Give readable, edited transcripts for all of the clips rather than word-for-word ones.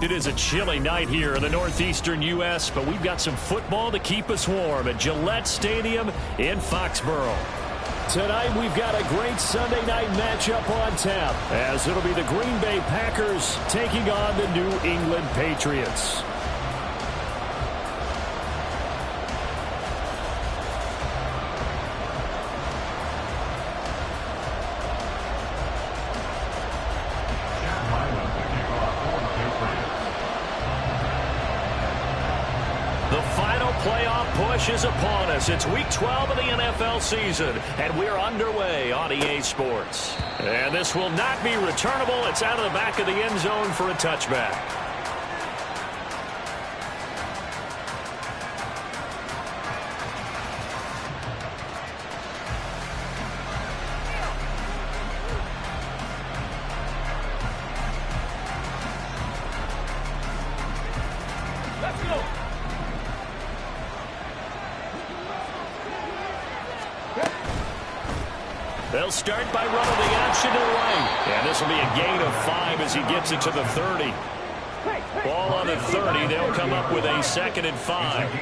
It is a chilly night here in the northeastern U.S., but we've got some football to keep us warm at Gillette Stadium in Foxborough. Tonight, we've got a great Sunday night matchup on tap, as it'll be the Green Bay Packers taking on the New England Patriots. Playoff push is upon us. It's week 12 of the NFL season, and we're underway on EA Sports. And this will not be returnable. It's out of the back of the end zone for a touchback. They'll start by running the option to the right. And this will be a gain of 5 as he gets it to the 30. Ball on the 30. They'll come up with a 2nd and 5.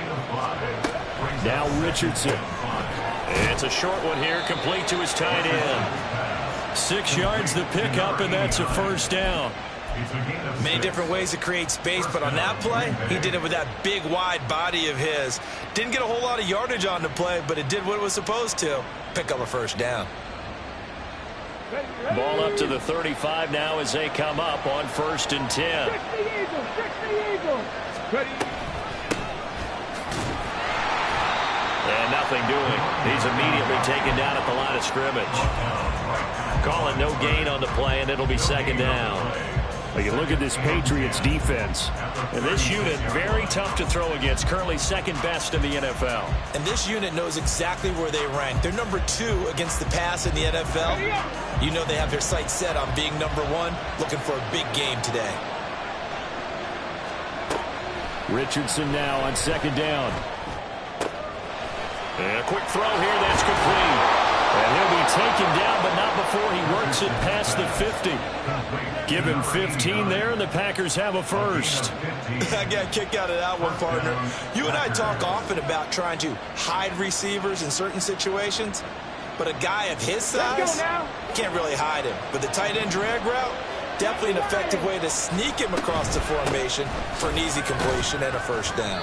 Now Richardson. It's a short one here, complete to his tight end. 6 yards the pickup, and that's a first down. Many different ways to create space, but on that play, he did it with that big, wide body of his. Didn't get a whole lot of yardage on the play, but it did what it was supposed to. Pick up a first down. Ball up to the 35 now as they come up on 1st and 10. And nothing doing. He's immediately taken down at the line of scrimmage. Calling no gain on the play, and it'll be 2nd down. Well, you look at this Patriots defense. And this unit, very tough to throw against. Currently 2nd best in the NFL. And this unit knows exactly where they rank. They're number 2 against the pass in the NFL. You know they have their sights set on being number 1, looking for a big game today. Richardson now on 2nd down. And a quick throw here, that's complete. And he'll be taken down, but not before he works it past the 50. Give him 15 there, and the Packers have a first. I got a kick out of that one, partner. You and I talk often about trying to hide receivers in certain situations, but a guy of his size can't really hide him. But the tight end drag route, definitely an effective way to sneak him across the formation for an easy completion and a first down.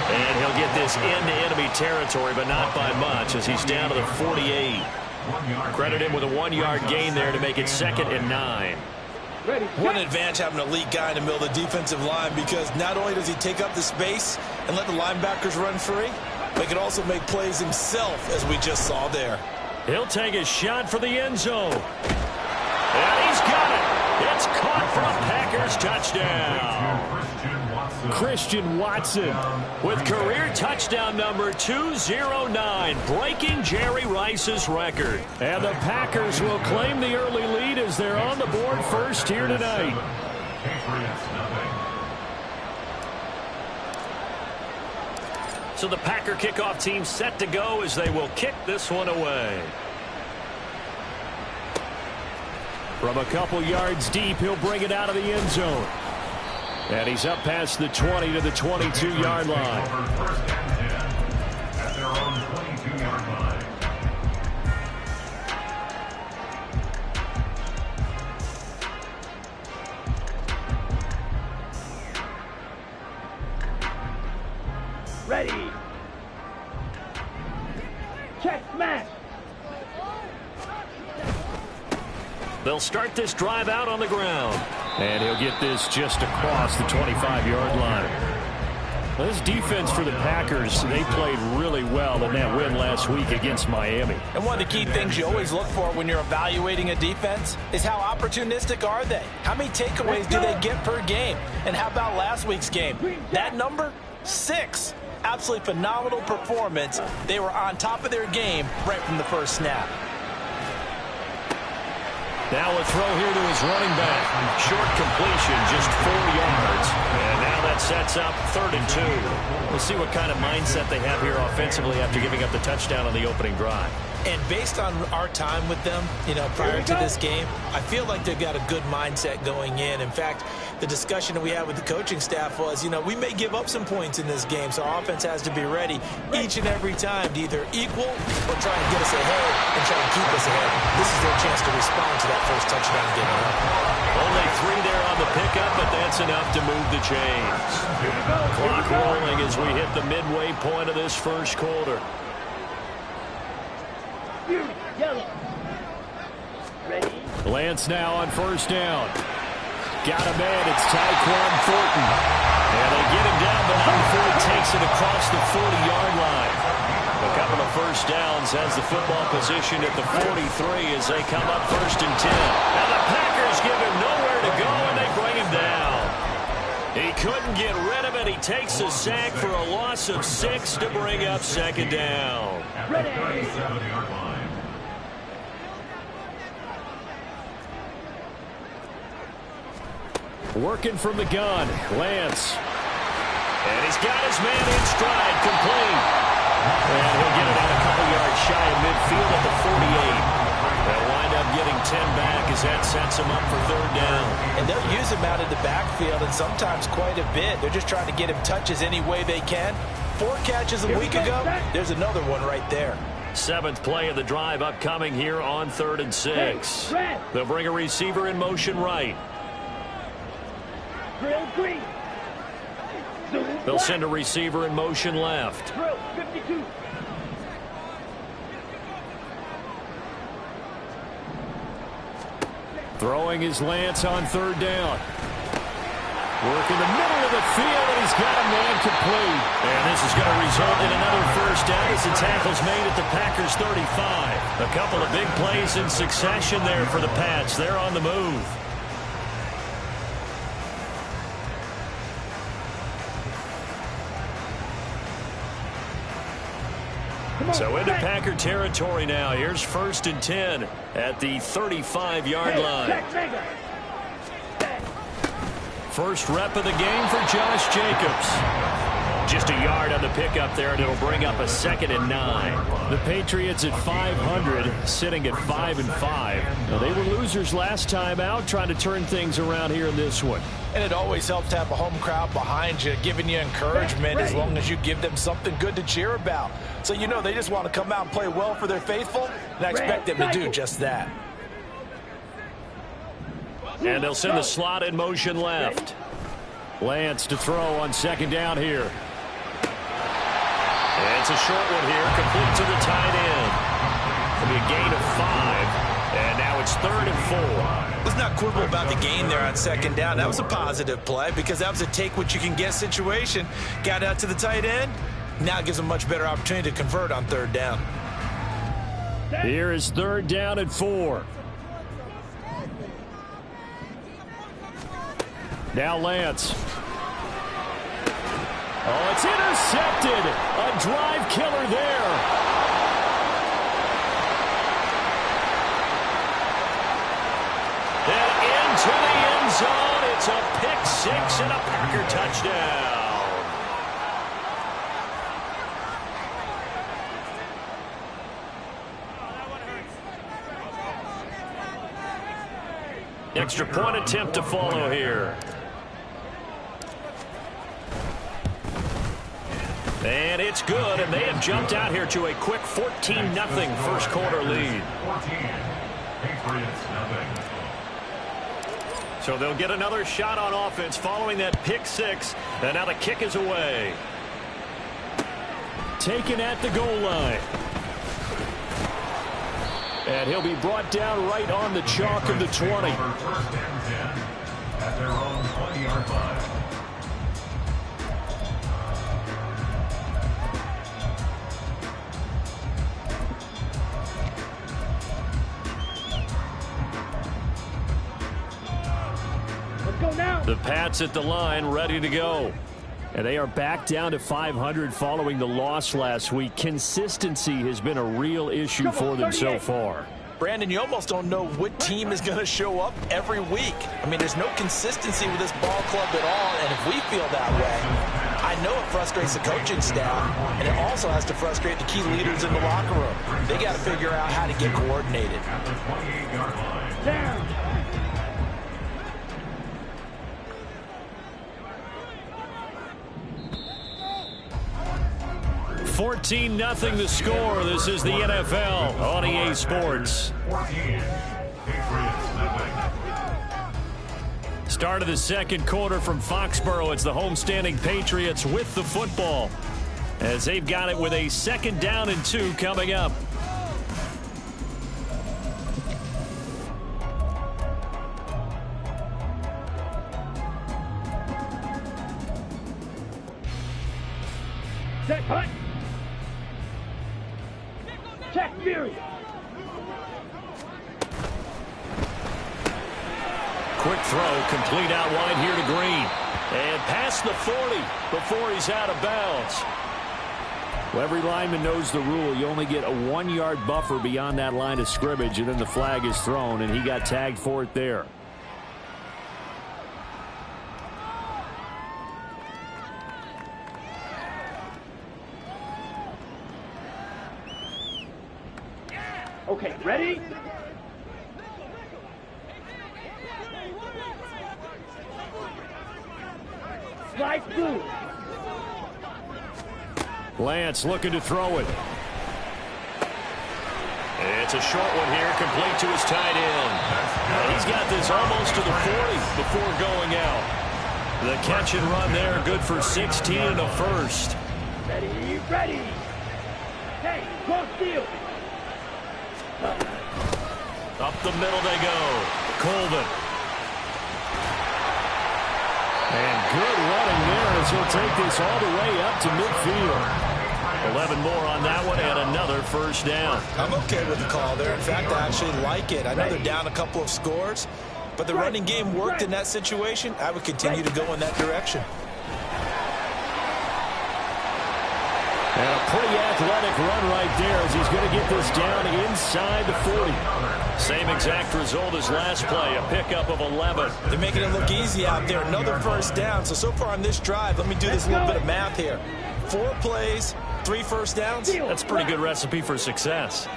And he'll get this into enemy territory, but not by much as he's down to the 48. Credit him with a 1-yard gain there to make it 2nd and 9. What an advantage having an elite guy in the middle of the defensive line, because not only does he take up the space and let the linebackers run free, but he can also make plays himself, as we just saw there. He'll take a shot for the end zone. And he's got it. It's caught for a Packers touchdown. Christian Watson with career touchdown number 209, breaking Jerry Rice's record. And the Packers will claim the early lead as they're on the board first here tonight. So the Packer kickoff team set to go as they will kick this one away. From a couple yards deep, he'll bring it out of the end zone. And he's up past the 20 to the 22-yard line. At their own 22-yard line. Ready. Check smash. They'll start this drive out on the ground. And he'll get this just across the 25-yard line. Well, this defense for the Packers, they played really well in that win last week against Miami. And one of the key things you always look for when you're evaluating a defense is how opportunistic are they? How many takeaways do they get per game? And how about last week's game? That number, 6. Absolutely phenomenal performance. They were on top of their game right from the first snap. Now a throw here to his running back. Short completion, just 4 yards. And now that sets up 3rd and 2. We'll see what kind of mindset they have here offensively after giving up the touchdown on the opening drive. And based on our time with them, prior to this game, I feel like they've got a good mindset going in. In fact, the discussion that we had with the coaching staff was, we may give up some points in this game, so our offense has to be ready each and every time to either equal or try and get us ahead and try and keep us ahead. This is their chance to respond to that first touchdown game. Only 3 there on the pickup, but that's enough to move the chains. Clock rolling as we hit the midway point of this first quarter. Lance now on first down. Got a man. It's Tyquan Thornton. And they get him down, but not before he takes it across the 40-yard line. A couple of first downs has the football position at the 43 as they come up 1st and 10. And the Packers give him nowhere to go, and they bring him down. He couldn't get rid of it. He takes a sack for a loss of 6 to bring up 2nd down. At the 37-yard line. Working from the gun, Lance. And he's got his man in stride, complete. And he'll get it out a couple yards shy of midfield at the 48. They'll wind up getting 10 back as that sets him up for 3rd down. And they'll use him out of the backfield, and sometimes quite a bit. They're just trying to get him touches any way they can. 4 catches a week ago, there's another one right there. 7th play of the drive upcoming here on 3rd and 6. They'll bring a receiver in motion right. They'll send a receiver in motion left. Throwing his Lance on 3rd down. Work in the middle of the field, and he's got a man complete. And this is going to result in another 1st down as the tackle's made at the Packers' 35. A couple of big plays in succession there for the Pats. They're on the move. So into Packer territory now. Here's 1st and 10 at the 35-yard line. First rep of the game for Josh Jacobs. Just a yard on the pickup there, and it'll bring up a 2nd and 9. The Patriots at 500, sitting at 5-5. Now, they were losers last time out, trying to turn things around here in this one. And it always helps to have a home crowd behind you, giving you encouragement as long as you give them something good to cheer about. So they just want to come out and play well for their faithful, and I expect them to do just that. And they'll send the slot in motion left. Lance to throw on 2nd down here. And it's a short one here, complete to the tight end. It'll be a gain of 5, and now it's 3rd and 4. Let's not quibble about the gain there on 2nd down. That was a positive play because that was a take-what-you-can-get situation. Got out to the tight end. Now it gives them a much better opportunity to convert on 3rd down. Here is 3rd down and 4. Now Lance. Oh, it's intercepted. A drive killer there. And into the end zone. It's a pick-6 and a Packer touchdown. Extra point attempt to follow here. And it's good, and they have jumped out here to a quick 14-0 first quarter lead. 14. Patriots nothing. So they'll get another shot on offense following that pick-6, and now the kick is away. Taken at the goal line. And he'll be brought down right on the chalk of the 20. First and 10 at their own 20-yard line. The Pats at the line, ready to go. And they are back down to 500 following the loss last week. Consistency has been a real issue for them so far. Brandon, you almost don't know what team is going to show up every week. I mean, there's no consistency with this ball club at all, and if we feel that way, I I know it frustrates the coaching staff, and it also has to frustrate the key leaders in the locker room. They got to figure out how to get coordinated. At the 28-yard line. Down. 14-0 the score. This is the NFL on EA Sports. 14. Patriots nothing. Start of the second quarter from Foxborough. It's the homestanding Patriots with the football, as they've got it with a 2nd down and 2 coming up. Set, hut. Check, Fury. Quick throw, complete out wide here to Green. And past the 40 before he's out of bounds. Well, every lineman knows the rule. You only get a 1-yard buffer beyond that line of scrimmage, and then the flag is thrown, and he got tagged for it there. Okay, ready? Slide through. Lance looking to throw it. It's a short one here, complete to his tight end. He's got this almost to the 40 before going out. The catch and run there, good for 16 and a first. Ready, ready. Hey, cross field. Up the middle they go. Colvin. And good running there as he'll take this all the way up to midfield. 11 more on that one and another first down. I'm okay with the call there. In fact, I actually like it. I know they're down a couple of scores, but the running game worked in that situation. I would continue to go in that direction. And a pretty athletic run right there as he's going to get this down inside the 40. Same exact result as last play, a pickup of 11. They're making it look easy out there. Another first down. So far on this drive, let me do this little bit of math here. 4 plays, 3 first downs. That's a pretty good recipe for success.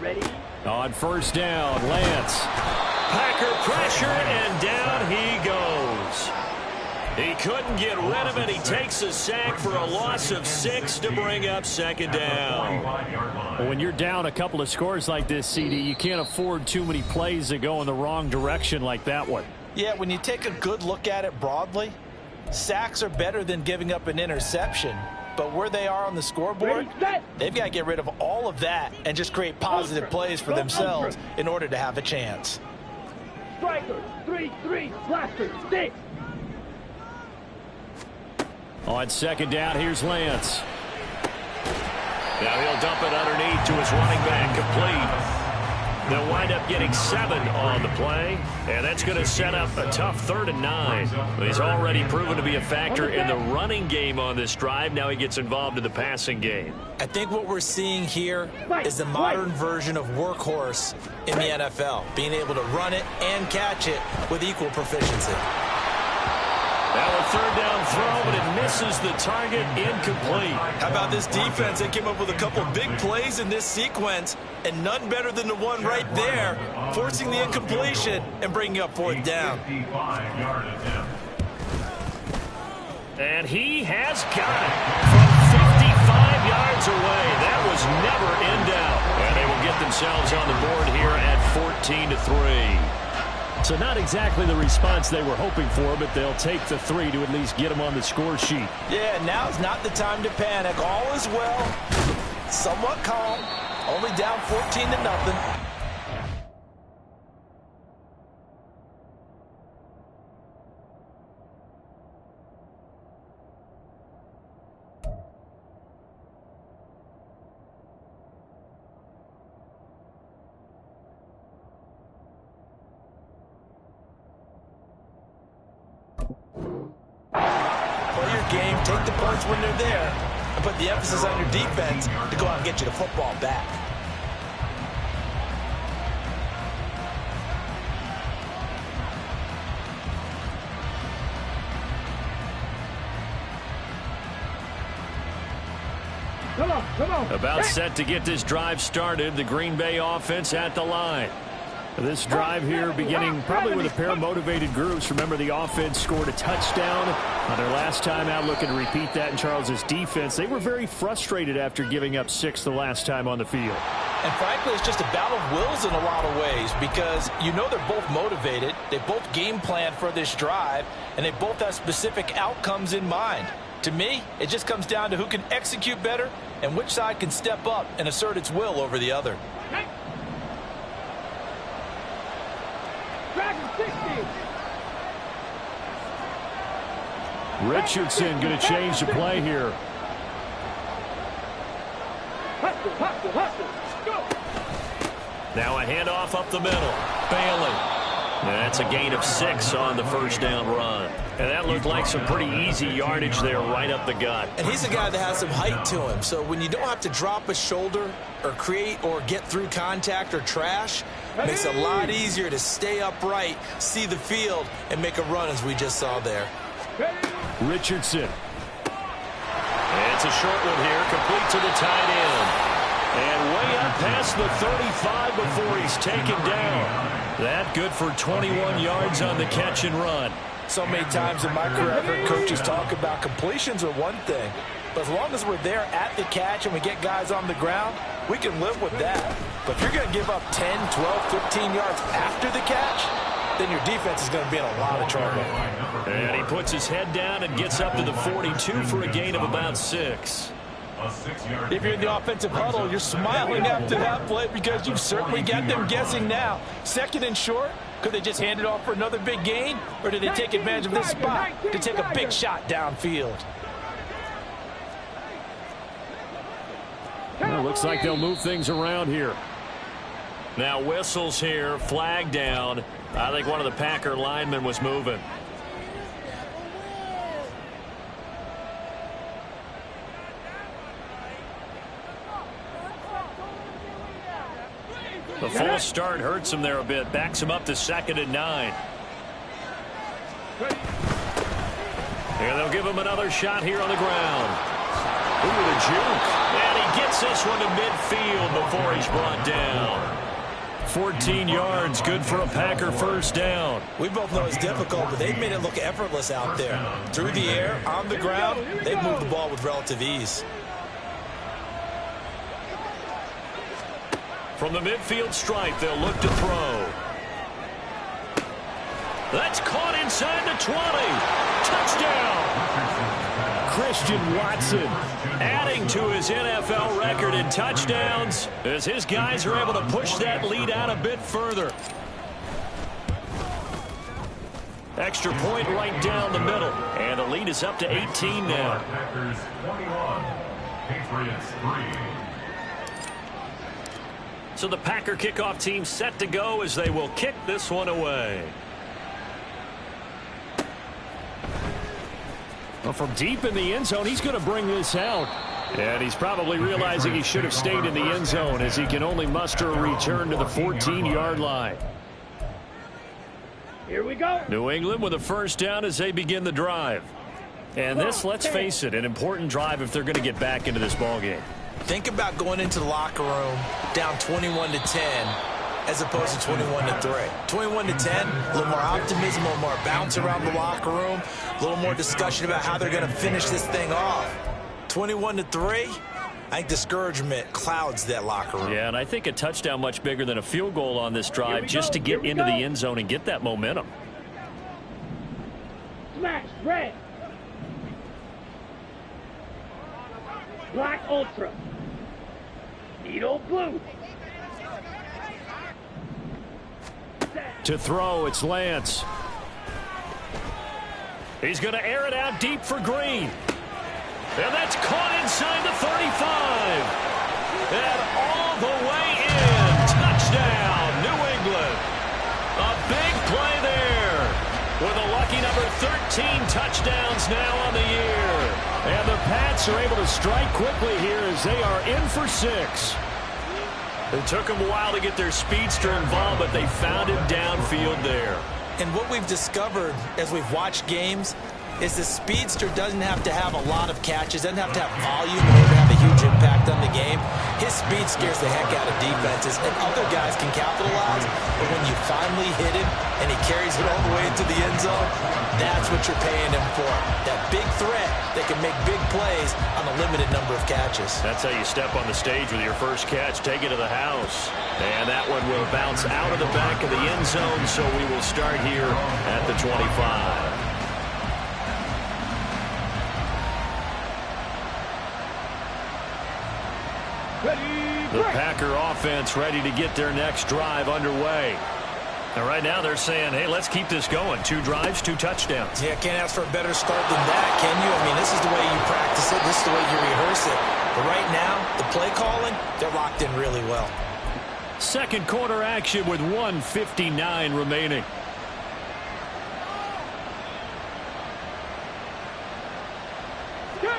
Ready? On first down, Lance. Packer pressure, and down he goes. He couldn't get rid of it. He takes a sack for a loss of 6 to bring up 2nd down. Well, when you're down a couple of scores like this, CD, you can't afford too many plays that go in the wrong direction like that one. Yeah, when you take a good look at it broadly, sacks are better than giving up an interception. But where they are on the scoreboard, they've got to get rid of all of that and just create positive plays for themselves in order to have a chance. Strikers, 3-3, blasters, 6. On 2nd down, here's Lance. Now he'll dump it underneath to his running back, complete. They'll wind up getting 7 on the play, and that's going to set up a tough 3rd and 9. He's already proven to be a factor in the running game on this drive. Now he gets involved in the passing game. I think what we're seeing here is the modern version of workhorse in the NFL, being able to run it and catch it with equal proficiency. Now a 3rd down throw, but it misses the target, incomplete. How about this defense? They came up with a couple big plays in this sequence, and none better than the one right there, forcing the incompletion and bringing up 4th down. 55-yard attempt. And he has got it from 55 yards away. That was never in doubt. And they will get themselves on the board here at 14-3. So not exactly the response they were hoping for, but they'll take the 3 to at least get them on the score sheet. Yeah, now's not the time to panic. All is well. Somewhat calm. Only down 14-0. Game, take the points when they're there, and put the emphasis on your defense to go out and get you the football back. Come on, come on. About set to get this drive started. The Green Bay offense at the line. This drive here beginning probably with a pair of motivated groups. Remember, the offense scored a touchdown on their last time out, looking to repeat that in Charles's defense. They were very frustrated after giving up 6 the last time on the field. And frankly, it's just a battle of wills in a lot of ways because you know they're both motivated. They both game plan for this drive, and they both have specific outcomes in mind. To me, it just comes down to who can execute better and which side can step up and assert its will over the other. Richardson going to change the play here. Hustle, hustle, hustle. Go. Now a handoff up the middle. Bailey. That's a gain of 6 on the first down run. And that looked like some pretty easy yardage there right up the gut. And he's a guy that has some height to him. So when you don't have to drop a shoulder or create or get through contact or trash, it makes it a lot easier to stay upright, see the field, and make a run as we just saw there. Richardson. It's a short one here, complete to the tight end. And way up past the 35 before he's taken down. That good for 21 yards on the catch and run. So many times in my career, I've heard coaches talk about completions are one thing. But as long as we're there at the catch and we get guys on the ground, we can live with that. But if you're going to give up 10, 12, 15 yards after the catch, then your defense is going to be in a lot of trouble. And he puts his head down and gets up to the 42 for a gain of about 6. If you're in the offensive huddle, you're smiling after that play because you've certainly got them guessing now. Second and short, could they just hand it off for another big gain? Or did they take advantage of this spot to take a big shot downfield? Well, looks like they'll move things around here. Now whistles here, flag down. I think one of the Packer linemen was moving. The false start hurts him there a bit. Backs him up to 2nd and 9. And they'll give him another shot here on the ground. Ooh, the juke. And he gets this one to midfield before he's brought down. 14 yards, good for a Packer first down. We both know it's difficult, but they've made it look effortless out there. Through the air, on the ground, they've moved the ball with relative ease. From the midfield stripe, they'll look to throw. That's caught inside the 20. Touchdown. Christian Watson adding to his NFL record in touchdowns as his guys are able to push that lead out a bit further. Extra point right down the middle. And the lead is up to 18 now. Packers 21, Patriots 3. So the Packer kickoff team set to go as they will kick this one away. Well, from deep in the end zone, he's going to bring this out. And he's probably realizing he should have stayed in the end zone as he can only muster a return to the 14-yard line. Here we go. New England with a first down as they begin the drive. And this, let's face it, an important drive if they're going to get back into this ballgame. Think about going into the locker room down 21-10 as opposed to 21-3. 21-10, a little more optimism, a little more bounce around the locker room, a little more discussion about how they're going to finish this thing off. 21-3, I think discouragement clouds that locker room. Yeah, and I think a touchdown much bigger than a field goal on this drive just to get into the end zone and get that momentum. Smash, red. Black Ultra. Needle blue. To throw, it's Lance. He's going to air it out deep for Green. And that's caught inside the 35. And all the way in. Touchdown, New England. A big play there. With a lucky number 13 touchdowns now on the year. And the Pats are able to strike quickly here as they are in for 6. It took them a while to get their speedster involved, but they found him downfield there. And what we've discovered as we've watched games is the speedster doesn't have to have a lot of catches, doesn't have to have volume in order to have a huge impact on the game. His speed scares the heck out of defenses, and other guys can capitalize, but when you finally hit him and he carries it all the way into the end zone, that's what you're paying him for. That big threat that can make big plays on a limited number of catches. That's how you step on the stage with your first catch. Take it to the house. And that one will bounce out of the back of the end zone, so we will start here at the 25. The Packer offense ready to get their next drive underway. And right now they're saying, hey, let's keep this going. 2 drives, 2 touchdowns. Yeah, can't ask for a better start than that, can you? I mean, this is the way you practice it. This is the way you rehearse it. But right now, the play calling, they're locked in really well. Second quarter action with 1:59 remaining.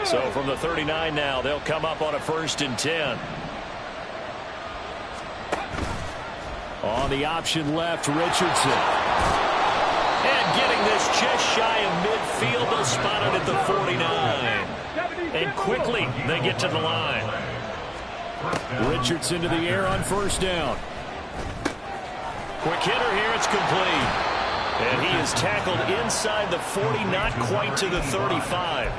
So from the 39 now, they'll come up on a 1st and 10. On the option left, Richardson. And getting this just shy of midfield, they'll spot it at the 49. And quickly, they get to the line. Richardson to the air on 1st down. Quick hitter here, it's complete. And he is tackled inside the 40, not quite to the 35.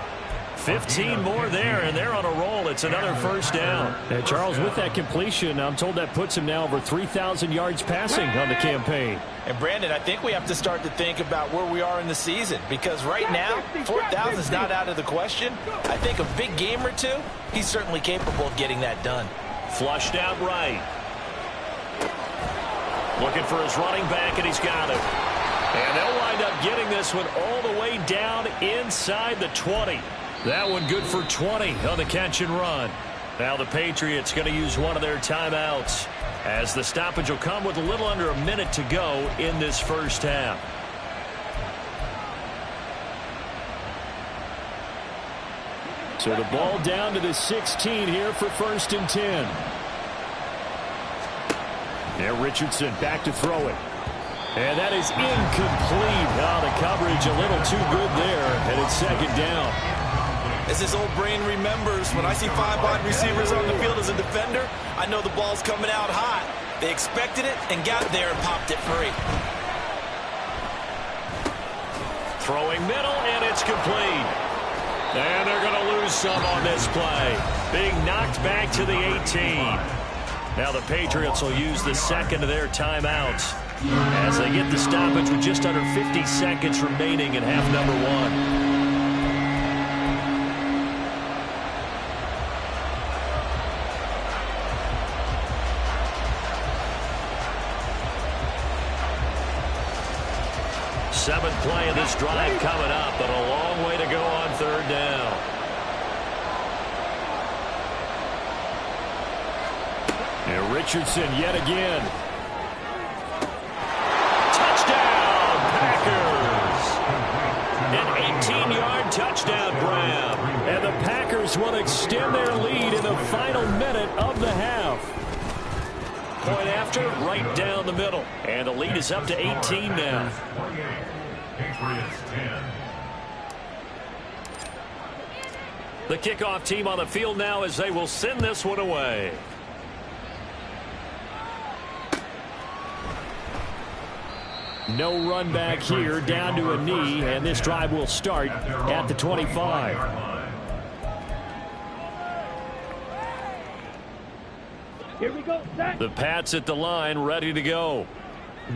15 more there, and they're on a roll. It's another 1st down. And Charles, with that completion, I'm told that puts him now over 3,000 yards passing on the campaign. And Brandon, I think we have to start to think about where we are in the season, because right now, 4,000 is not out of the question. I think a big game or two, he's certainly capable of getting that done. Flushed out right. Looking for his running back, and he's got it. And they'll wind up getting this one all the way down inside the 20. That one good for 20 on the catch and run. Now the Patriots going to use one of their timeouts, as the stoppage will come with a little under a minute to go in this first half. So the ball down to the 16 here for 1st and 10. Now Richardson back to throw it. And that is incomplete. Oh, the coverage a little too good there, and it's 2nd down. As his old brain remembers, when I see 5 wide receivers on the field as a defender, I know the ball's coming out hot. They expected it and got there and popped it free. Throwing middle, and it's complete. And they're going to lose some on this play. Being knocked back to the 18. Now the Patriots will use the 2nd of their timeouts as they get the stoppage with just under 50 seconds remaining in half number 1. Seventh play of this drive coming up, but a long way to go on 3rd down. And Richardson yet again. Touchdown, Packers! An 18-yard touchdown grab. And the Packers will extend their lead in the final minute of the half. Point after, right down the middle. And the lead is up to 18 now. Patriots 10. The kickoff team on the field now as they will send this one away. No run back here, down to a knee, and this drive will start at the 25. Here we go, set. The Pats at the line, ready to go.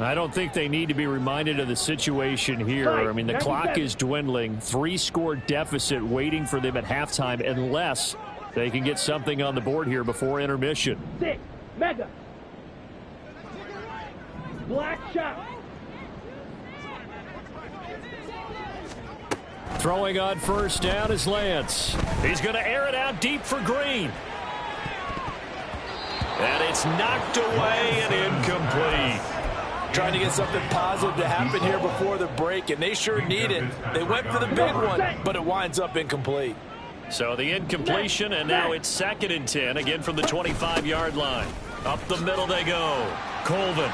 I don't think they need to be reminded of the situation here. I mean, the clock is dwindling. 3-score deficit waiting for them at halftime unless they can get something on the board here before intermission. 6, mega. Black shot. Throwing on 1st down is Lance. He's going to air it out deep for Green. And it's knocked away and incomplete. Trying to get something positive to happen here before the break, and they sure need it. They went for the big one, but it winds up incomplete. So the incompletion, and now it's 2nd and 10, again from the 25-yard line. Up the middle they go. Colvin.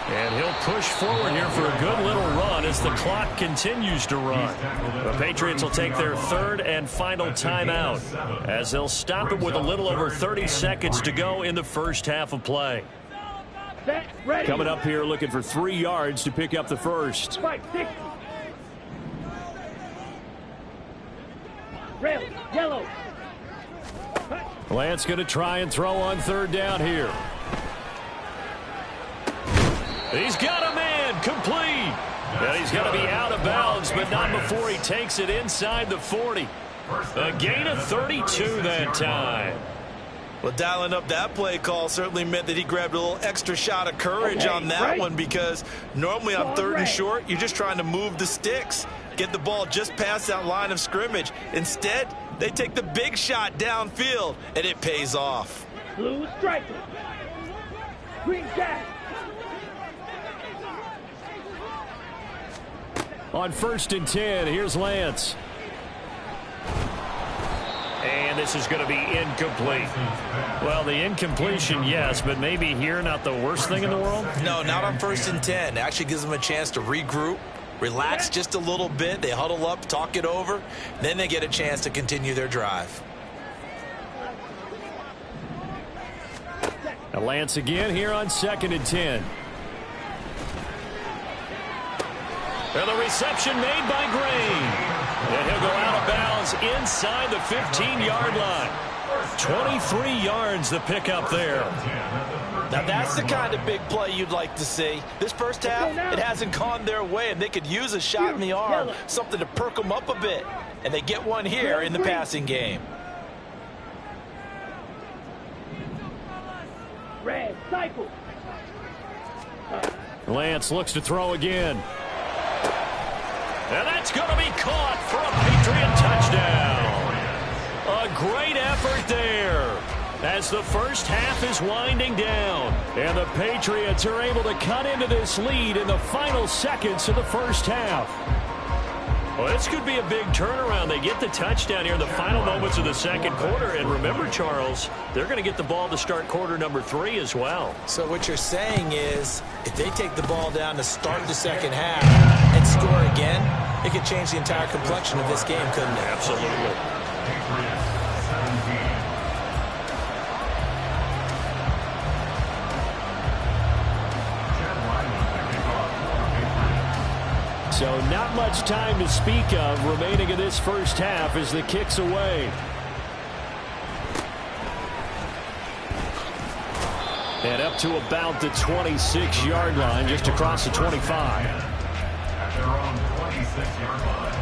And he'll push forward here for a good little run as the clock continues to run. The Patriots will take their third and final timeout as they'll stop it with a little over 30 seconds to go in the first half of play. Coming up here looking for 3 yards to pick up the first. Spike 60. Red, yellow. Lance going to try and throw on third down here. He's got a man complete. And he's going to be out of bounds, but not before he takes it inside the 40. A gain of 32 that time. Well, dialing up that play call certainly meant that he grabbed a little extra shot of courage on that one, because normally on third and short, you're just trying to move the sticks, get the ball just past that line of scrimmage. Instead, they take the big shot downfield, and it pays off. Blue striker. Green jack. On 1st and 10, here's Lance. And this is going to be incomplete. Well, the incompletion, yes, but maybe here not the worst thing in the world? No, not on 1st and 10. It actually gives them a chance to regroup, relax just a little bit. They huddle up, talk it over. Then they get a chance to continue their drive. Now Lance again here on 2nd and 10. And the reception made by Green. And he'll go out of bounds inside the 15-yard line. 23 yards the pickup there. Now that's the kind of big play you'd like to see. This first half, it hasn't gone their way, and they could use a shot in the arm, something to perk them up a bit. And they get one here in the passing game. Red cycle. Lance looks to throw again. And that's going to be caught for a Patriot touchdown. A great effort there as the first half is winding down. And the Patriots are able to cut into this lead in the final seconds of the first half. Well, this could be a big turnaround. They get the touchdown here in the final moments of the second quarter. And remember, Charles, they're going to get the ball to start quarter number 3 as well. So what you're saying is, if they take the ball down to start the second half and score again, it could change the entire complexion of this game, couldn't it? Absolutely. So not much time to speak of remaining in this first half as the kick's away. And up to about the 26-yard line, just across the 25. At their own 26-yard line.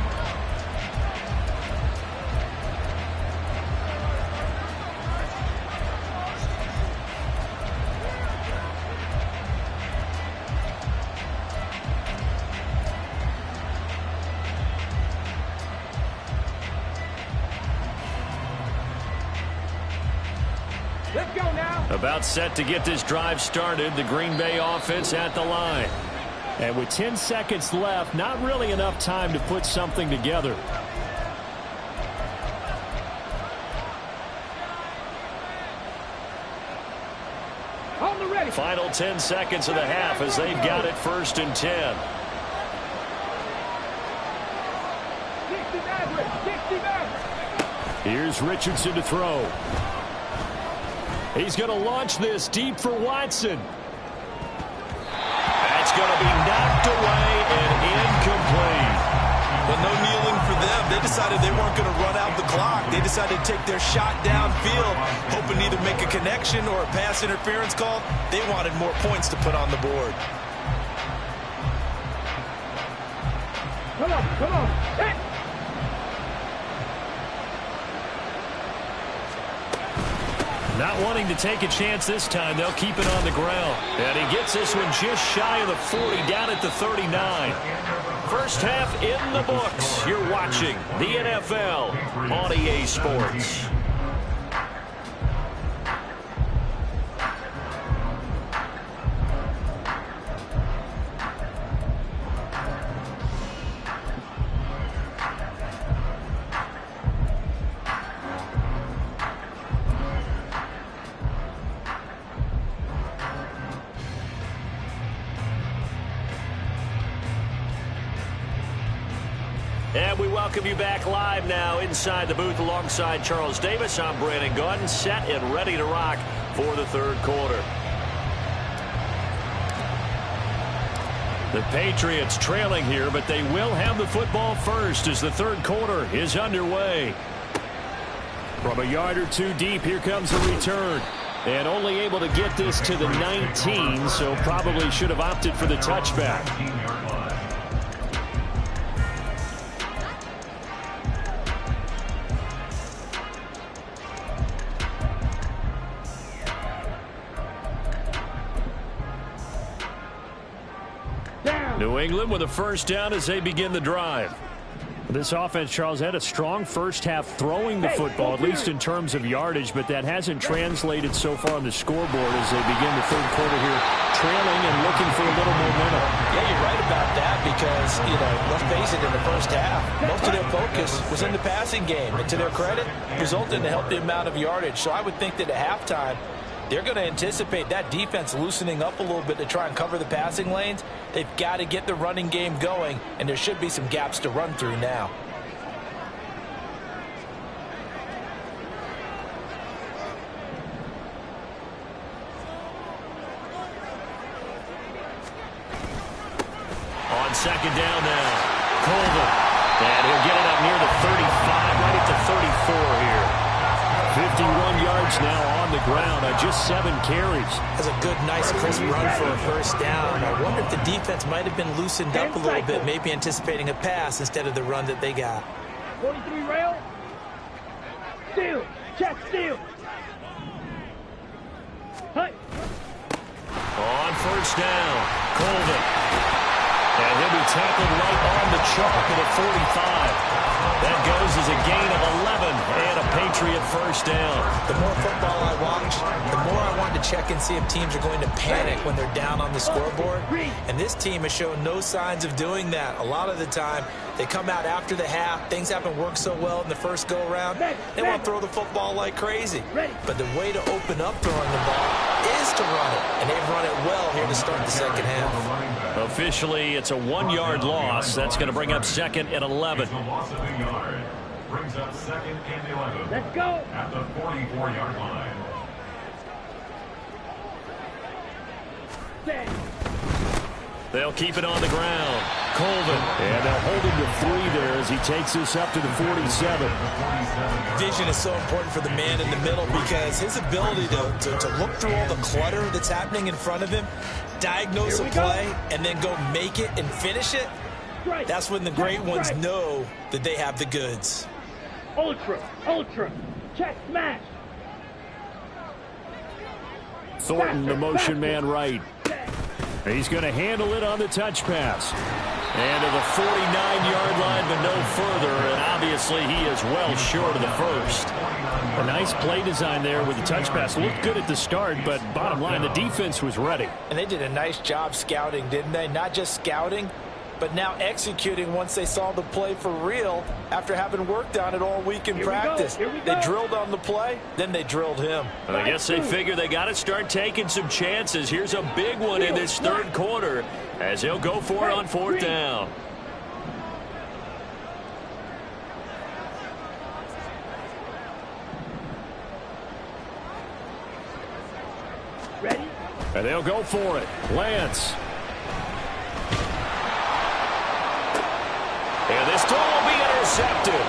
Let's go now. About set to get this drive started, the Green Bay offense at the line. And with 10 seconds left, not really enough time to put something together. On the ready. Final 10 seconds of the half as they've got it 1st and 10. 60 Maverick. Here's Richardson to throw. He's going to launch this deep for Watson. That's going to be knocked away and incomplete. But no kneeling for them. They decided they weren't going to run out the clock. They decided to take their shot downfield, hoping to either make a connection or a pass interference call. They wanted more points to put on the board. Come on, come on. Hey. Not wanting to take a chance this time, they'll keep it on the ground. And he gets this one just shy of the 40, down at the 39. First half in the books. You're watching the NFL on EA Sports. welcome you back live now inside the booth alongside Charles Davis. I'm Brandon Gaudin, set and ready to rock for the third quarter. The Patriots trailing here, but they will have the football first as the third quarter is underway. From a yard or two deep, here comes the return. And only able to get this to the 19, so probably should have opted for the touchback. New England with a first down as they begin the drive. This offense, Charles, had a strong first half throwing the football, at least in terms of yardage, but that hasn't translated so far on the scoreboard as they begin the third quarter here, trailing and looking for a little momentum. Yeah, you're right about that because, let's face it, in the first half, most of their focus was in the passing game. And to their credit, resulted in a healthy amount of yardage. So I would think that at halftime, they're going to anticipate that defense loosening up a little bit to try and cover the passing lanes. They've got to get the running game going, and there should be some gaps to run through now. On second down now, Colvin. And he'll get it up near the 35, right at the 34 here. 51 yards now on the ground on just 7 carries. That's a good, nice, crisp run for a first down. I wonder if the defense might have been loosened up a little bit, maybe anticipating a pass instead of the run that they got. 43 rail. Steal. Check steal. Hey. On first down, Colvin. And he'll be tackled right on the chalk at the 45. That goes as a gain of 11 and a Patriot first down. The more football I watch, the more I want to check and see if teams are going to panic when they're down on the scoreboard. And this team has shown no signs of doing that. A lot of the time, they come out after the half. Things haven't worked so well in the first go-around. They want to throw the football like crazy. But the way to open up throwing the ball is to run it. And they've run it well here to start the second half. Officially, it's a 1-yard loss. That's going to bring up second and 11. Brings up second and 11. Let's go. At the 44-yard line. They'll keep it on the ground. Colvin. And they'll hold him to 3 there as he takes this up to the 47. Vision is so important for the man in the middle because his ability to look through all the clutter that's happening in front of him, diagnose a play, and then go make it and finish it, that's when the great ones know that they have the goods. Ultra, check, smash. Thornton, the motion man right. He's going to handle it on the touch pass. And to the 49-yard line, but no further. And obviously, he is well short of the first. A nice play design there with the touch pass. Looked good at the start, but bottom line, the defense was ready. And they did a nice job scouting, didn't they? Not just scouting, but now executing once they saw the play for real after having worked on it all week in practice. They drilled on the play, then they drilled him. And I guess they figure they got to start taking some chances. Here's a big one in this third quarter as he'll go for it on 4th down. Ready? And they'll go for it. Lance. And this throw will be intercepted.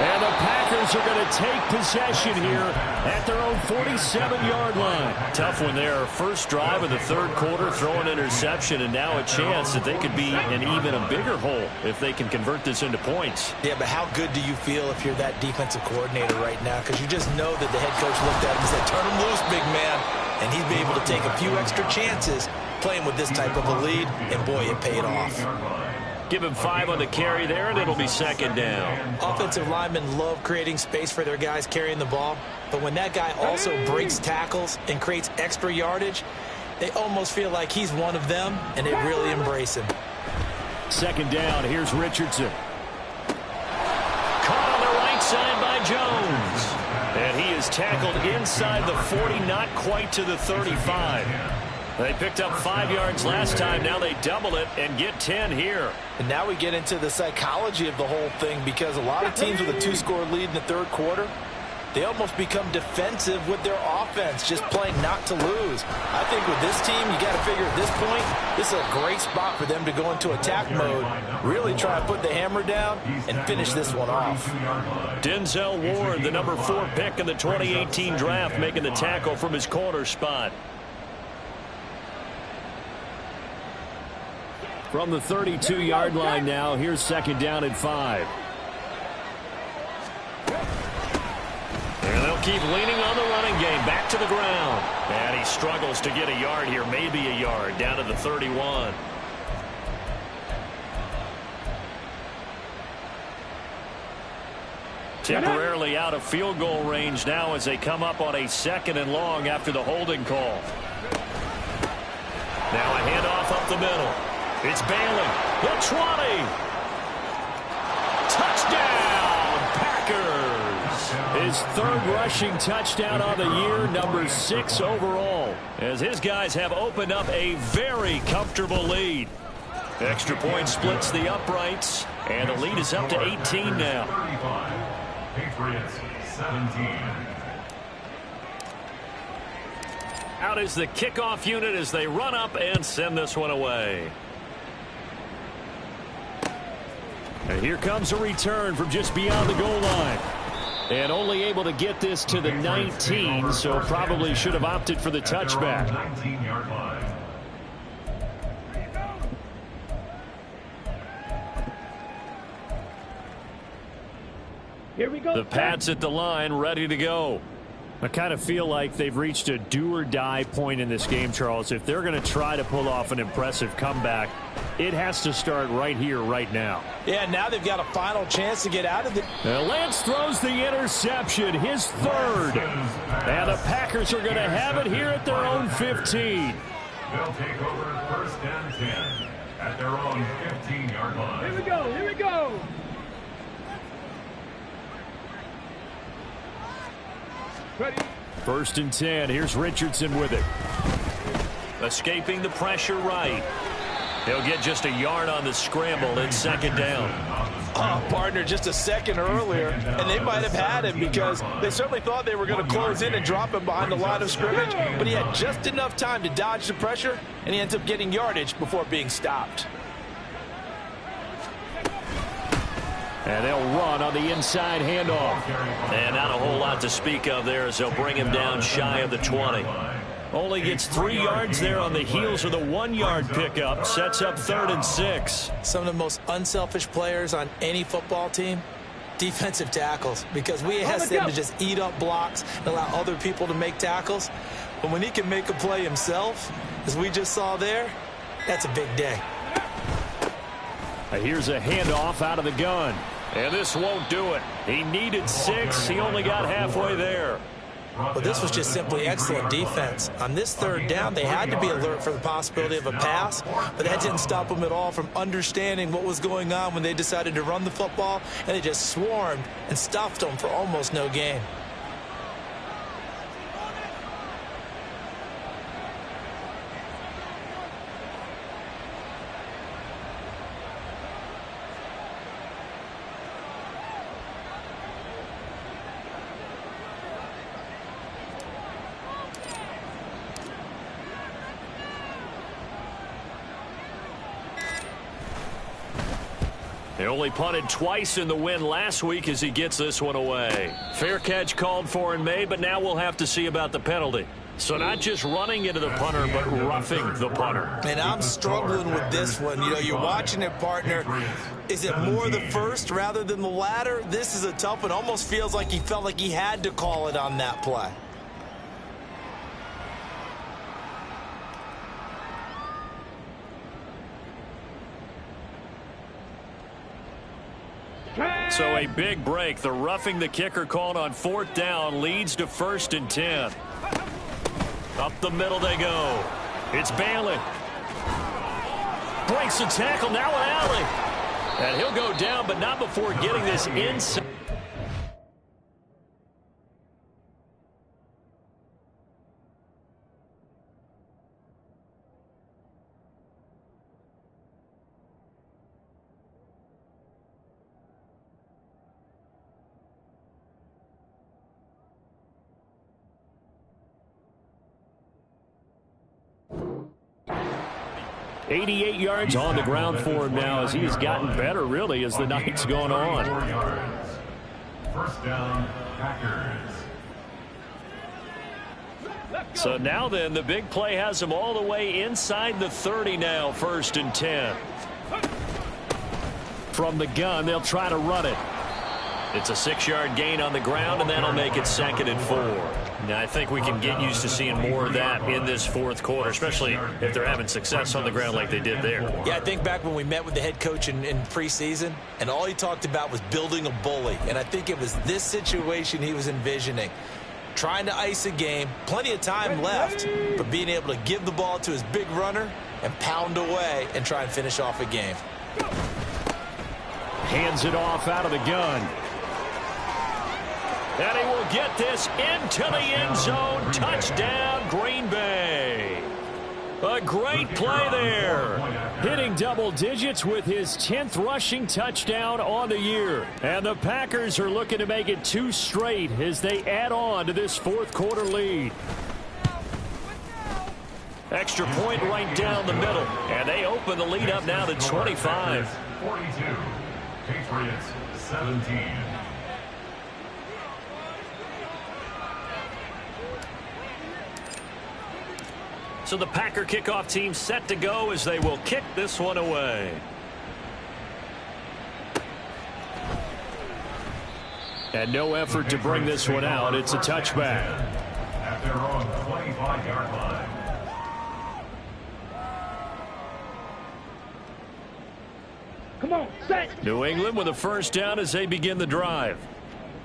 And the Packers are going to take possession here at their own 47-yard line. Tough one there. First drive of the third quarter, throw an interception, and now a chance that they could be in even a bigger hole if they can convert this into points. Yeah, but how good do you feel if you're that defensive coordinator right now? Because you just know that the head coach looked at him and said, turn him loose, big man. And he'd be able to take a few extra chances playing with this type of a lead, and boy, it paid off. Give him 5 on the carry there, and it'll be second down. Offensive linemen love creating space for their guys carrying the ball, but when that guy also breaks tackles and creates extra yardage, they almost feel like he's one of them, and they really embrace him. Second down, here's Richardson. Caught on the right side by Jones. And he is tackled inside the 40, not quite to the 35. They picked up 5 yards last time. Now they double it and get 10 here. And now we get into the psychology of the whole thing, because a lot of teams with a 2-score lead in the third quarter, they almost become defensive with their offense, just playing not to lose. I think with this team, you got to figure at this point, this is a great spot for them to go into attack mode, really try to put the hammer down and finish this one off. Denzel Ward, the number 4 pick in the 2018 draft, making the tackle from his corner spot. From the 32-yard line now, here's 2nd down and 5. And they'll keep leaning on the running game. Back to the ground. And he struggles to get a yard here, maybe a yard, down to the 31. Temporarily out of field goal range now as they come up on a 2nd and long after the holding call. Now a handoff up the middle. It's Bailey. The 20. Touchdown, Packers. His 3rd rushing touchdown on the year, number 6 overall, as his guys have opened up a very comfortable lead. Extra point splits the uprights, and the lead is up to 18 now. Patriots 17. Out is the kickoff unit as they run up and send this one away. And here comes a return from just beyond the goal line. And only able to get this to the 19, so probably should have opted for the touchback. 19-yard line. Here we go. The Pats at the line, ready to go. I kind of feel like they've reached a do-or-die point in this game, Charles. If they're going to try to pull off an impressive comeback, it has to start right here, right now. Yeah, now they've got a final chance to get out of it. Lance throws the interception, his 3rd. And the Packers are going to have it here at their own 15. They'll take over 1st and 10 at their own 15-yard line. Here we go. Here we go. Ready. 1st and 10. Here's Richardson with it. Escaping the pressure right. He'll get just a yard on the scramble. It's 2nd down. Oh, partner, just a second earlier, and they might have had him because they certainly thought they were going to close in and drop him behind the line of scrimmage, but he had just enough time to dodge the pressure, and he ends up getting yardage before being stopped. And they'll run on the inside handoff. And not a whole lot to speak of there as they'll bring him down shy of the 20. Only gets 3 yards there on the heels of the 1-yard pickup. Sets up 3rd and 6. Some of the most unselfish players on any football team, defensive tackles, because we ask them to just eat up blocks and allow other people to make tackles. But when he can make a play himself, as we just saw there, that's a big day. Here's a handoff out of the gun. And this won't do it. He needed 6. He only got halfway there. But this was just simply excellent defense. On this 3rd down, they had to be alert for the possibility of a pass, but that didn't stop them at all from understanding what was going on when they decided to run the football, and they just swarmed and stuffed them for almost no gain. They only punted twice in the win last week as he gets this one away. Fair catch called for and made, but now we'll have to see about the penalty. So not just running into the punter, but roughing the punter. And I'm struggling with this one. You know, you're watching it, partner. Is it more the first rather than the latter? This is a tough one. Almost feels like he felt like he had to call it on that play. So a big break. The roughing the kicker called on 4th down leads to 1st and 10. Up the middle they go. It's Bailey. Breaks the tackle. Now an alley. And he'll go down, but not before getting this inside. 88 yards on the ground for him now as he has gotten better, really, as the night's gone on. First down, Packers. So now then, the big play has him all the way inside the 30 now, 1st and 10. From the gun, they'll try to run it. It's a 6-yard gain on the ground, and that'll make it 2nd and 4. Now, I think we can get used to seeing more of that in this 4th quarter, especially if they're having success on the ground like they did there. Yeah, I think back when we met with the head coach in preseason, and all he talked about was building a bully. And I think it was this situation he was envisioning. Trying to ice a game, plenty of time left, but being able to give the ball to his big runner and pound away and try and finish off a game. Hands it off out of the gun. And he will get this into the end zone. Touchdown, Green Bay. A great play there. Hitting double digits with his 10th rushing touchdown on the year. And the Packers are looking to make it 2 straight as they add on to this 4th quarter lead. Extra point right down the middle. And they open the lead up now to 25. 42. Patriots 17. So the Packer kickoff team set to go as they will kick this one away. And no effort to bring this one out. It's a touchback. At their own 25-yard line. Come on, set. New England with a 1st down as they begin the drive.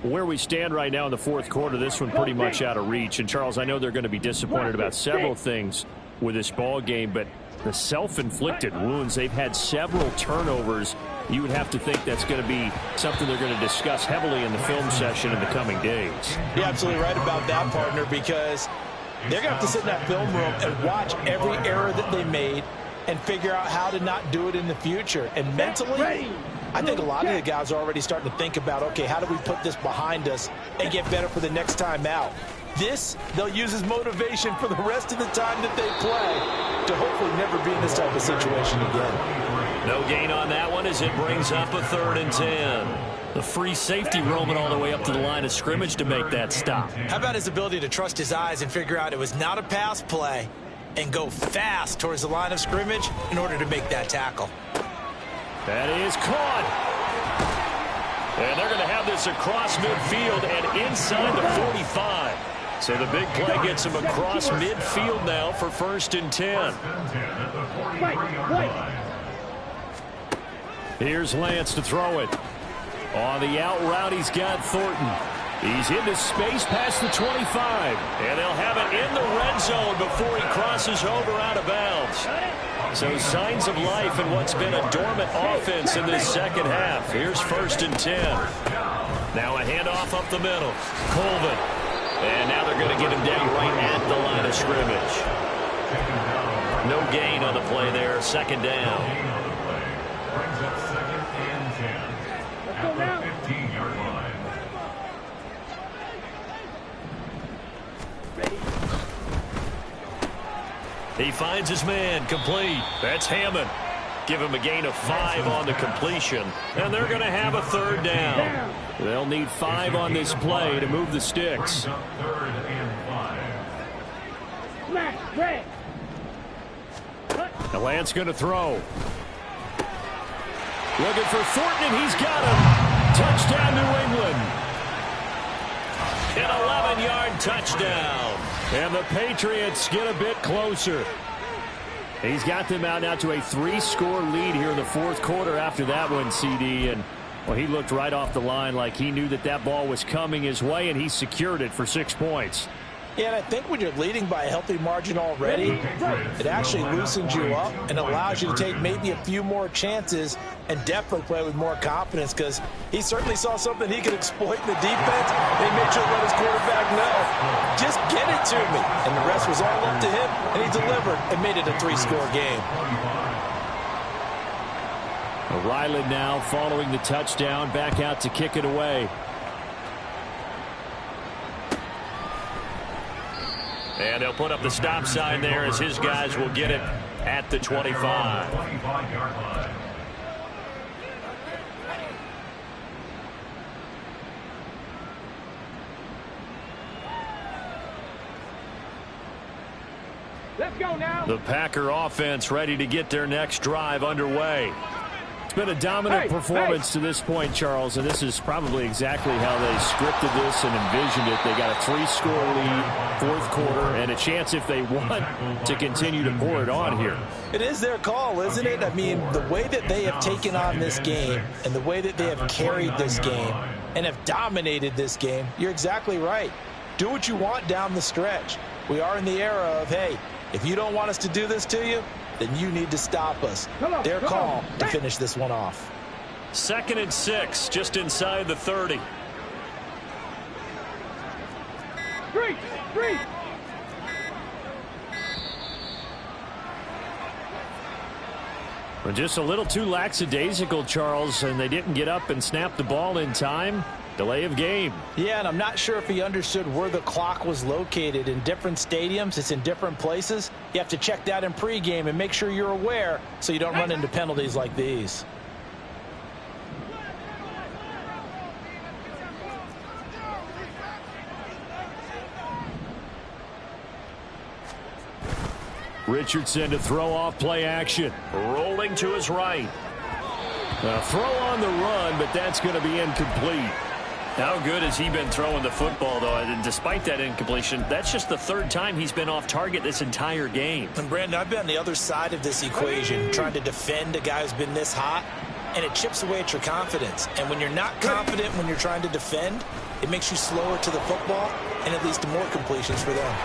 Where we stand right now in the 4th quarter, this one pretty much out of reach. And, Charles, I know they're going to be disappointed about several things with this ball game, but the self-inflicted wounds, they've had several turnovers. You would have to think that's going to be something they're going to discuss heavily in the film session in the coming days. You're absolutely right about that, partner, because they're going to have to sit in that film room and watch every error that they made and figure out how to not do it in the future. And mentally, I think a lot of the guys are already starting to think about, okay, how do we put this behind us and get better for the next time out? This, they'll use as motivation for the rest of the time that they play to hopefully never be in this type of situation again. No gain on that one as it brings up a 3rd and 10. The free safety roaming all the way up to the line of scrimmage to make that stop. How about his ability to trust his eyes and figure out it was not a pass play and go fast towards the line of scrimmage in order to make that tackle? That is caught. And they're going to have this across midfield and inside the 45. So the big play gets him across midfield now for 1st and 10. Here's Lance to throw it. On the out route, he's got Thornton. He's into space past the 25. And they'll have it in the red zone before he crosses over out of bounds. So signs of life in what's been a dormant offense in this 2nd half. Here's 1st and 10. Now a handoff up the middle. Colvin. And now they're going to get him down right at the line of scrimmage. No gain on the play there. 2nd down. Brings up 2nd and 10 at the 15-yard line. He finds his man, complete. That's Hammond. Give him a gain of 5 on the completion. And they're going to have a 3rd down. They'll need 5 on this play to move the sticks. 3rd and 5. Smash, red. The Lance going to throw. Looking for Thornton, and he's got him. Touchdown, New England. An 11-yard touchdown. And the Patriots get a bit closer. He's got them out now to a 3-score lead here in the 4th quarter after that one, CD. And, well, he looked right off the line like he knew that that ball was coming his way, and he secured it for 6 points. Yeah, and I think when you're leading by a healthy margin already, it actually loosens you up and allows you to take maybe a few more chances and definitely play with more confidence, because he certainly saw something he could exploit in the defense, and he made sure to let his quarterback know, just get it to me. And the rest was all up to him, and he delivered and made it a 3-score game. Ryland now following the touchdown, back out to kick it away. And they'll put up the stop sign there as his guys will get it at the 25. 25-yard line. Let's go now. The Packer offense ready to get their next drive underway. It's been a dominant performance to this point, Charles, and this is probably exactly how they scripted this and envisioned it. They got a 3-score lead, fourth quarter, and a chance, if they want, to continue to pour it on here. It is their call, isn't it? I mean, the way that they have taken on this game and the way that they have carried this game and have dominated this game, you're exactly right. Do what you want down the stretch. We are in the era of, hey, if you don't want us to do this to you, then you need to stop us. Their call to finish this one off. 2nd and 6, just inside the 30. Three. Well, just a little too lackadaisical, Charles, and they didn't get up and snap the ball in time. Delay of game. Yeah, and I'm not sure if he understood where the clock was located. In different stadiums, it's in different places. You have to check that in pregame and make sure you're aware so you don't run into penalties like these. Richardson to throw off play action. Rolling to his right. A throw on the run, but that's going to be incomplete. How good has he been throwing the football, though? And despite that incompletion, that's just the 3rd time he's been off target this entire game. And, Brandon, I've been on the other side of this equation, trying to defend a guy who's been this hot, and it chips away at your confidence. And when you're not confident when you're trying to defend, it makes you slower to the football, and it leads to more completions for them.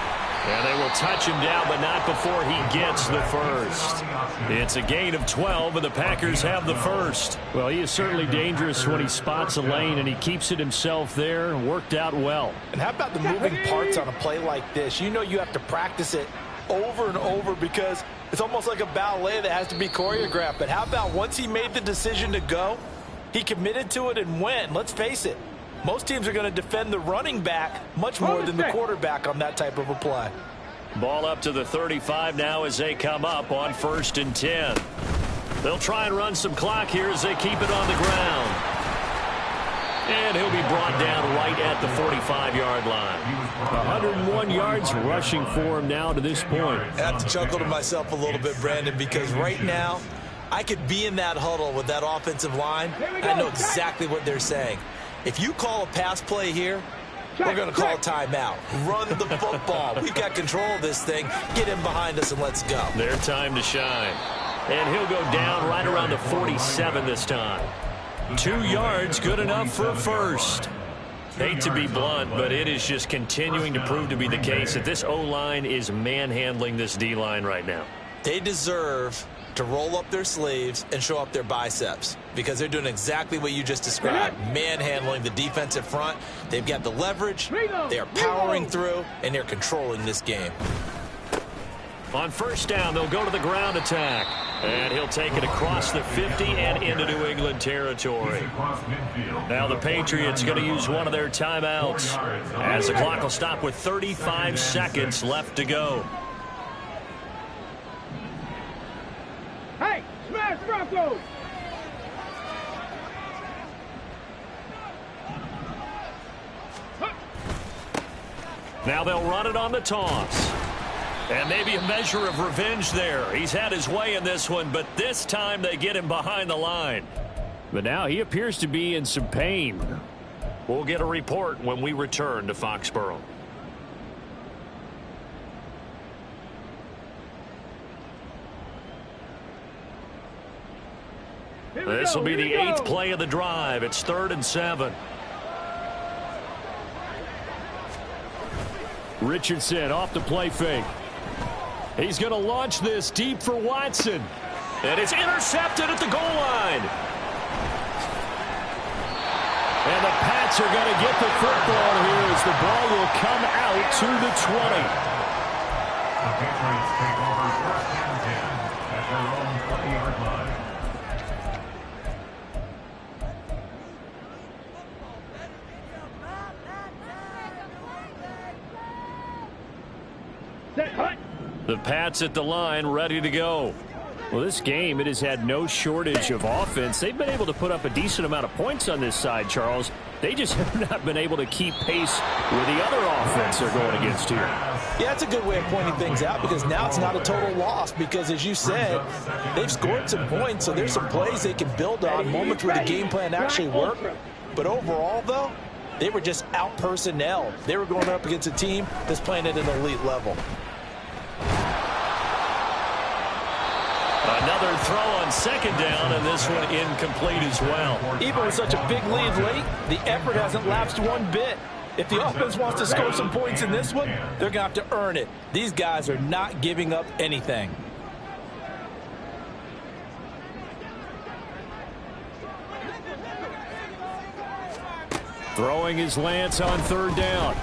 And they will touch him down, but not before he gets the first. It's a gain of 12, and the Packers have the first. Well, he is certainly dangerous when he spots a lane, and he keeps it himself there. Worked out well. And how about the moving parts on a play like this? You know you have to practice it over and over because it's almost like a ballet that has to be choreographed. But how about once he made the decision to go, he committed to it and went. Let's face it. Most teams are going to defend the running back much more than the quarterback on that type of a play. Ball up to the 35 now as they come up on 1st and 10. They'll try and run some clock here as they keep it on the ground. And he'll be brought down right at the 45-yard line. 101 yards rushing for him now to this point. I have to chuckle to myself a little bit, Brandon, because right now I could be in that huddle with that offensive line. I know exactly what they're saying. If you call a pass play here, we're going to call a timeout. Run the football. We've got control of this thing. Get in behind us and let's go. Their time to shine. And he'll go down right around the 47 this time. 2 yards, good enough for a first. Hate to be blunt, but it is just continuing to prove to be the case that this O-line is manhandling this D-line right now. They deserve to roll up their sleeves and show up their biceps because they're doing exactly what you just described, manhandling the defensive front. They've got the leverage, they're powering through, and they're controlling this game. On 1st down, they'll go to the ground attack. And he'll take it across the 50 and into New England territory. Now the Patriots going to use one of their timeouts as the clock will stop with 35 seconds left to go. Hey, smash Broncos! Now they'll run it on the toss. And maybe a measure of revenge there. He's had his way in this one, but this time they get him behind the line. But now he appears to be in some pain. We'll get a report when we return to Foxborough. This will be the 8th play of the drive. It's 3rd and 7. Richardson off the play fake. He's going to launch this deep for Watson. And it's intercepted at the goal line. And the Pats are going to get the football here as the ball will come out to the 20. The Patriots take over 1st and 10 at their own 20-yard line. The Pats at the line, ready to go. Well, this game, it has had no shortage of offense. They've been able to put up a decent amount of points on this side, Charles. They just have not been able to keep pace with the other offense they're going against here. Yeah, it's a good way of pointing things out because now it's not a total loss because, as you said, they've scored some points, so there's some plays they can build on, moments where the game plan actually worked. But overall, though, they were just out-personnel. They were going up against a team that's playing at an elite level. Another throw on second down, and this one incomplete as well. Even with such a big lead late, the effort hasn't lapsed one bit. If the offense wants to score some points in this one, they're going to have to earn it. These guys are not giving up anything. Throwing his Lance on third down.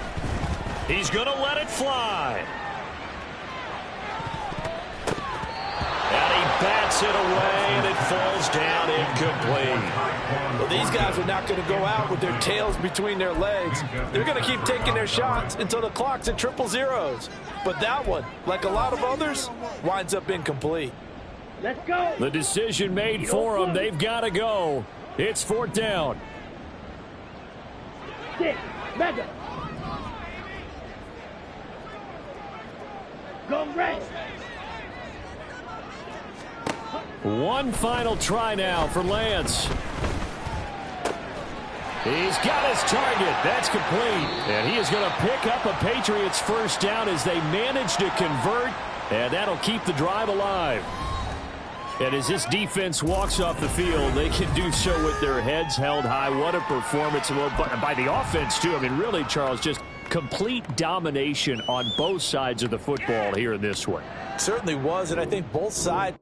He's going to let it fly. And he bats it away, and it falls down incomplete. Well, these guys are not going to go out with their tails between their legs. They're going to keep taking their shots until the clock's at triple zeros. But that one, like a lot of others, winds up incomplete. Let's go. The decision made for them. They've got to go. It's fourth down. 6, mega. Go red. One final try now for Lance. He's got his target. That's complete. And he is going to pick up a Patriots first down as they manage to convert. And that'll keep the drive alive. And as this defense walks off the field, they can do so with their heads held high. What a performance by the offense, too. I mean, really, Charles, just complete domination on both sides of the football here in this one. Certainly was, and I think both sides.